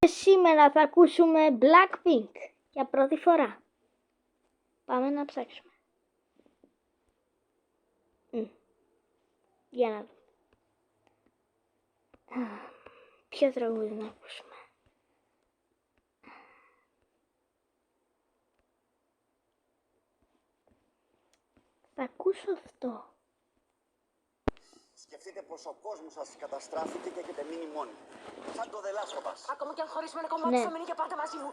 Σήμερα θα ακούσουμε Blackpink για πρώτη φορά. Πάμε να ψάξουμε. Για να δούμε. Ποιο τραγούδι να ακούσουμε. Θα ακούσω αυτό. Σκεφτείτε πως ο κόσμος σας καταστράφηκε και έχετε μείνει μόνοι. Σαν το Δελάσκοπας. Ακόμα και αν χωρίσουμε ένα κομμάτι θα μείνει για πάντα μαζί μου.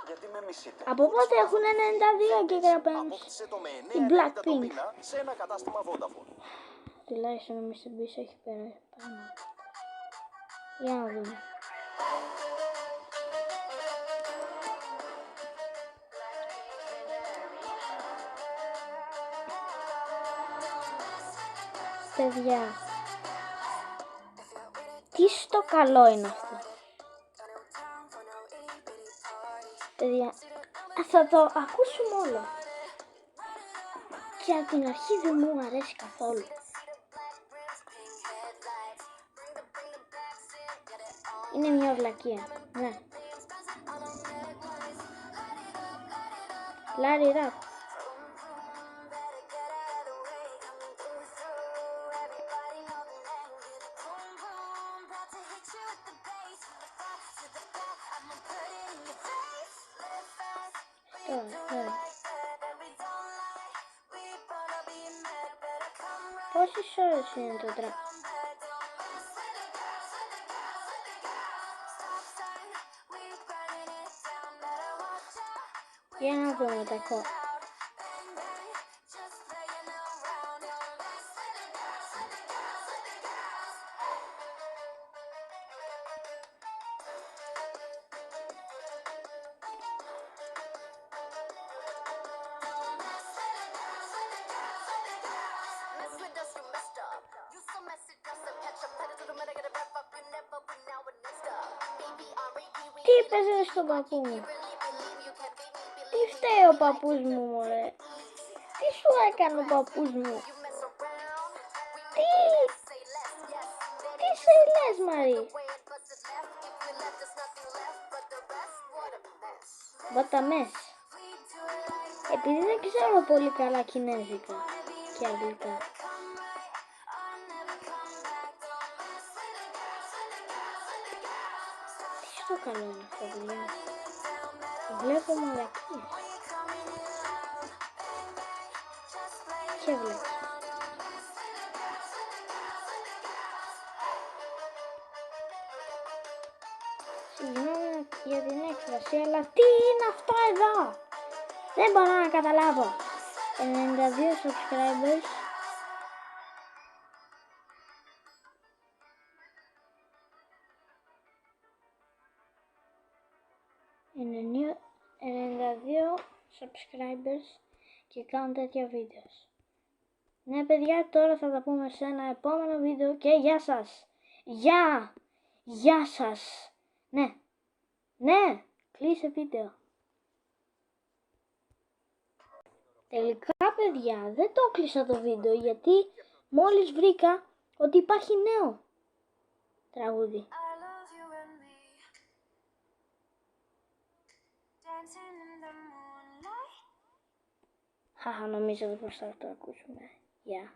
Γιατί με μισείτε. Από πότε έχουν 92 και γραμμένους Απόκτησε το με η 9,90 το Blackpink. μήνα σε ένα κατάστημα Vodafone. Τουλάχιστον ο Mr. Beast έχει πέρα πάνω. Για να δούμε. Παιδιά, τι στο καλό είναι αυτό. Παιδιά, θα το ακούσουμε όλο. Και από την αρχή δεν μου αρέσει καθόλου. Είναι μια βλακεία, ναι. Λάρι ραπ. Πόσες ώρες είναι το τραγούδι? Για να δούμε τα κόμματα. Τι είπες στον παππού μου? Τι φταίει ο παππούς μου, μωρέ? Τι σου έκανε ο παππούς μου? Τι σε λες, Μαρή? Βαταμές. Επειδή δεν ξέρω πολύ καλά κινέζικα και αγγλικά. Τι στο καλό είναι αυτό, παιδιά? Βλέπω μαλακίες. Και βλέπω. Συγγνώμη για την έκφραση, αλλά τι είναι αυτό εδώ? Δεν μπορώ να καταλάβω. 92 subscribers. Είναι 92 subscribers και κάνω τέτοια βίντεο. Ναι παιδιά, τώρα θα τα πούμε σε ένα επόμενο βίντεο και γεια σας. Γεια σας. Ναι, κλείσε βίντεο. Τελικά παιδιά, δεν το κλείσα το βίντεο γιατί μόλις βρήκα ότι υπάρχει νέο τραγούδι. Χαχα, νομίζω πως θα το ακούσουμε. Γεια.